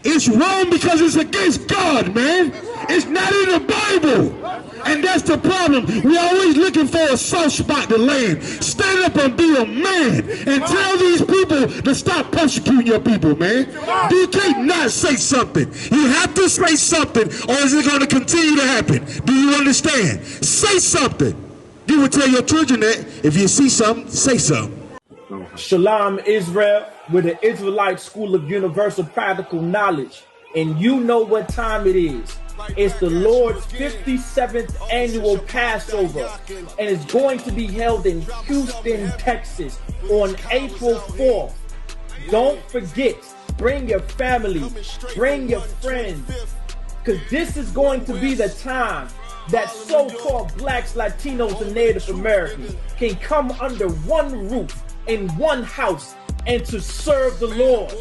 It's wrong because it's against God, man. It's not in the Bible. And that's the problem. We're always looking for a soft spot to land. Stand up and be a man and tell these people to stop persecuting your people, man. You can't not say something. You have to say something, or is it going to continue to happen? Do you understand? Say something. You will tell your children that if you see something, say something. Shalom, Israel, with the Israelite School of Universal Practical Knowledge. And you know what time it is. It's the Lord's 57th annual Passover, and it's going to be held in Houston, Texas on April 4th. Don't forget, bring your family, bring your friends, because this is going to be the time that so-called blacks, Latinos, and Native Americans can come under one roof in one house and to serve the Lord.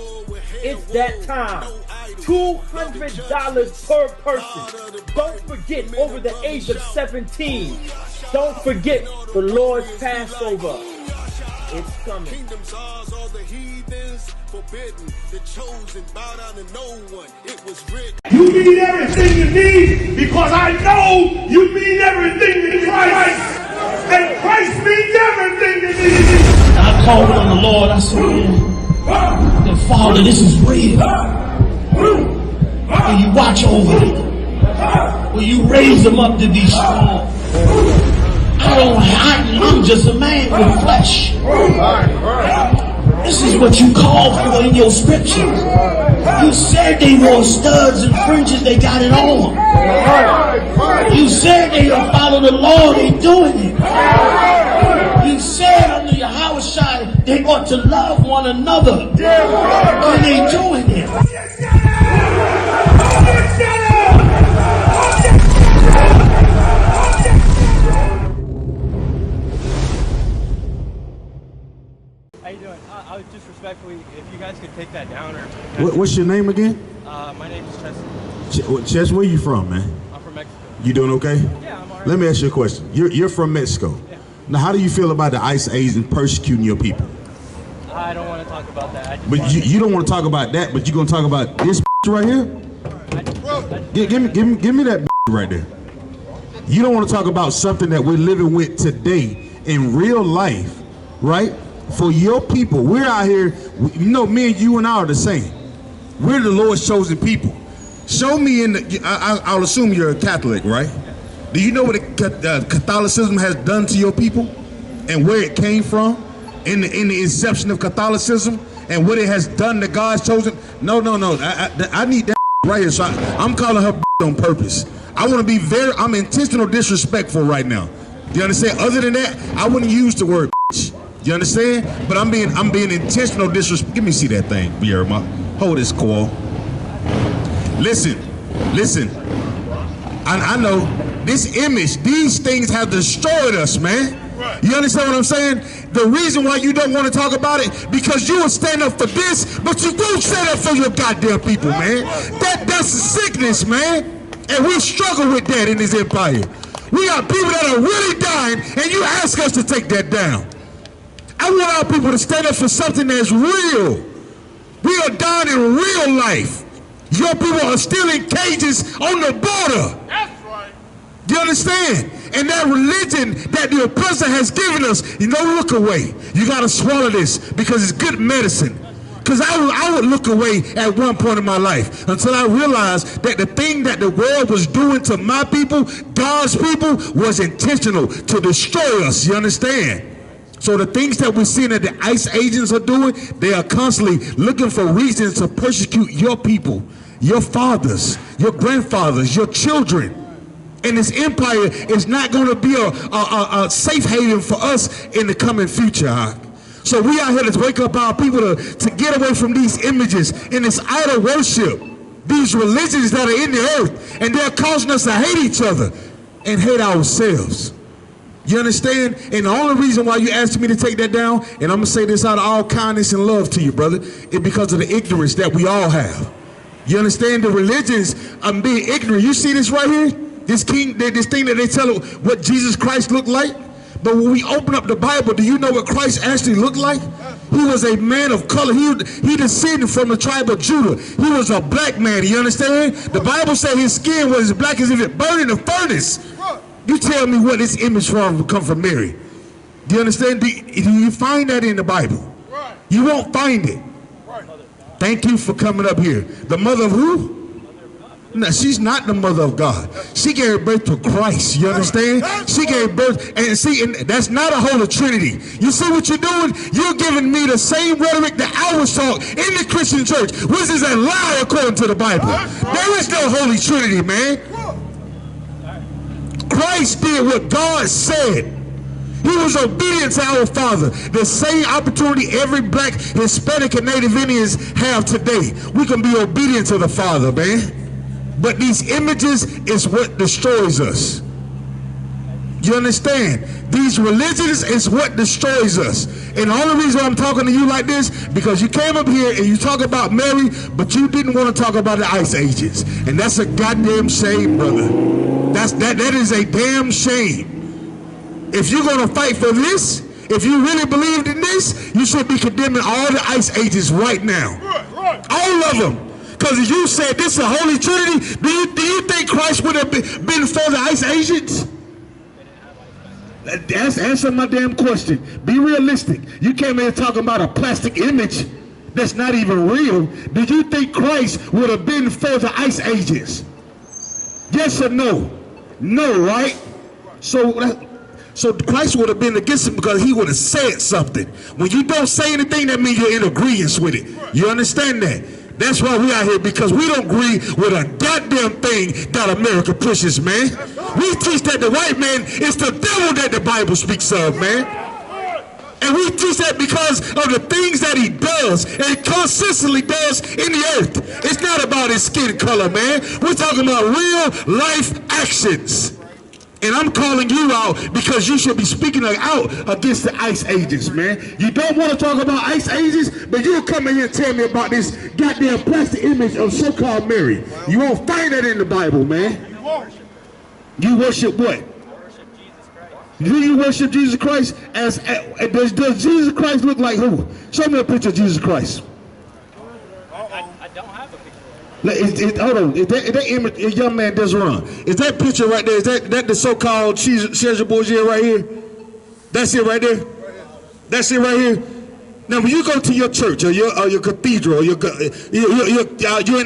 It's that time. $200 per person. Don't forget, over the age of 17. Don't forget the Lord's Passover. It's coming. Kingdoms ours, all the heathens forbidden. The chosen bow down to no one. It was written. You mean everything to me because I know you mean everything to Christ. And Christ means everything to me. I called on the Lord. I said, that Father, this is real. Will you watch over them? Will you raise them up to be strong? I'm just a man with flesh. This is what you called for in your scriptures. You said they wore studs and fringes, they got it on. You said they don't follow the law, they doing it. You said under YAHANNA they ought to love one another, and they doing it. How you doing? I would just respectfully, if you guys could take that down, or What's your name again? my name is Chester. Chess, where you from, man? I'm from Mexico. You doing okay? Yeah, I'm alright. Let me ask you a question. You're from Mexico. Yeah. Now, how do you feel about the ICE agents persecuting your people? I don't want to talk about that. I just But you don't want to talk about that, but you're gonna talk about this right here? Give me that right there. You don't want to talk about something that we're living with today in real life, right? For your people. We're out here, you know, me and you and I are the same. We're the Lord's chosen people. Show me in the, I'll assume you're a Catholic, right? Do you know what Catholicism has done to your people and where it came from in the inception of Catholicism and what it has done to God's chosen? No. I need that right here. So I'm calling her on purpose. I want to be I'm intentional disrespectful right now. Do you understand? Other than that, I wouldn't use the word bitch. You understand? But I'm being intentional disrespect. Give me see that thing, Bierma. Hold this call. Listen. I know this image, these things have destroyed us, man. You understand what I'm saying? The reason why you don't want to talk about it, because you will stand up for this, but you won't stand up for your goddamn people, man. That's a sickness, man. And we struggle with that in this empire. We got people that are really dying, and you ask us to take that down. I want our people to stand up for something that's real. We are dying in real life. Your people are still in cages on the border. That's right. Do you understand? And that religion that the oppressor has given us, you know, look away. You got to swallow this because it's good medicine. Because I would look away at one point in my life until I realized that the thing that the world was doing to my people, God's people, was intentional to destroy us. You understand? So the things that we're seeing that the ICE agents are doing, they are constantly looking for reasons to persecute your people, your fathers, your grandfathers, your children. And this empire is not going to be a safe haven for us in the coming future. So we out here to wake up our people to get away from these images and this idol worship, these religions that are in the earth, and they're causing us to hate each other and hate ourselves. You understand? And the only reason why you asked me to take that down, and I'm going to say this out of all kindness and love to you, brother, is because of the ignorance that we all have. You understand? The religions are being ignorant. You see this right here? This thing that they tell what Jesus Christ looked like? But when we open up the Bible, do you know what Christ actually looked like? He was a man of color. He descended from the tribe of Judah. He was a black man. You understand? The Bible said his skin was as black as if it burned in a furnace. You tell me what this image from come from Mary. Do you understand? Do you find that in the Bible? You won't find it. Thank you for coming up here. The mother of who? No, she's not the mother of God. She gave birth to Christ. You understand? She gave birth, and see, and that's not a Holy Trinity. You see what you're doing? You're giving me the same rhetoric that I was taught in the Christian church, which is a lie according to the Bible. There is no Holy Trinity, man. Christ did what God said. He was obedient to our Father. The same opportunity every black, Hispanic, and Native Indians have today. We can be obedient to the Father, man. But these images is what destroys us. You understand? These religions is what destroys us. And the only reason I'm talking to you like this, because you came up here and you talk about Mary, but you didn't want to talk about the Ice Ages. And that's a goddamn shame, brother. That is a damn shame. If you're going to fight for this, if you really believed in this, you should be condemning all the Ice Ages right now. All of them. Because you said this is a Holy Trinity, do you think Christ would have been for the Ice Ages? Answer my damn question. Be realistic. You came here talking about a plastic image that's not even real. Do you think Christ would have been for the Ice Ages? Yes or no? No, right? So Christ would have been against it because he would have said something. When you don't say anything, that means you're in agreement with it. You understand that? That's why we out here, because we don't agree with a goddamn thing that America pushes, man. We teach that the white man is the devil that the Bible speaks of, man. And we teach that because of the things that he does and consistently does in the earth. It's not about his skin color, man. We're talking about real life actions. And I'm calling you out because you should be speaking out against the Ice Ages, man. You don't want to talk about Ice Ages, but you'll come in here and tell me about this goddamn plastic image of so-called Mary. You won't find that in the Bible, man. You worship what? Do you worship Jesus Christ? Does Jesus Christ look like who? Show me a picture of Jesus Christ. I don't have a picture. Hold on, is that image, a young man does run? Is that picture right there? Is that the so-called Caesar Borgia right here? That's it right there. That's it right here. Now, when you go to your church or your cathedral, or you're in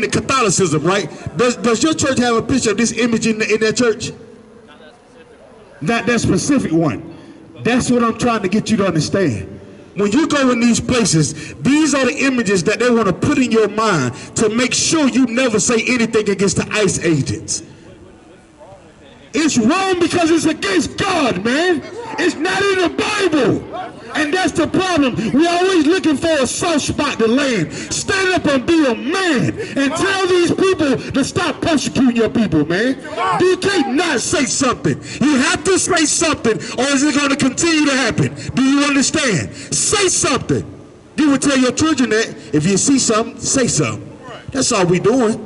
the Catholicism, right? Does your church have a picture of this image in that church? Not that specific one. That's what I'm trying to get you to understand. When you go in these places, these are the images that they want to put in your mind to make sure you never say anything against the Ice Agents. It's wrong because it's against God, man. It's not in the Bible. And that's the problem. We're always looking for a soft spot to land. Stand up and be a man and tell these people to stop persecuting your people, man. You can't not say something. You have to say something, or is it going to continue to happen? Do you understand? Say something. You would tell your children that if you see something, say something. That's all we're doing.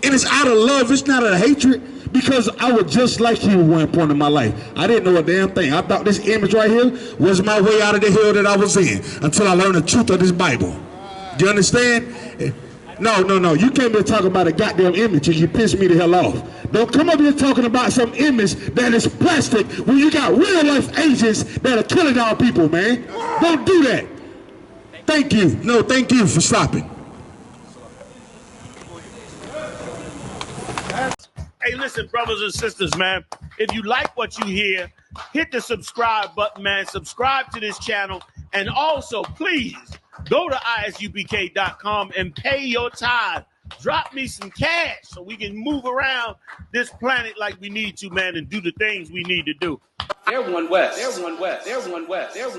And it's out of love. It's not out of hatred. Because I was just like you at one point in my life. I didn't know a damn thing. I thought this image right here was my way out of the hell that I was in until I learned the truth of this Bible. Do you understand? No. You came here talking about a goddamn image and you pissed me the hell off. Don't come up here talking about some image that is plastic when you got real life agents that are killing our people, man. Don't do that. Thank you. No, thank you for stopping. Hey, listen, brothers and sisters, man. If you like what you hear, hit the subscribe button, man. Subscribe to this channel. And also, please, go to ISUPK.com and pay your tithe. Drop me some cash so we can move around this planet like we need to, man, and do the things we need to do. They're one West. They're one West. They're one West. They're one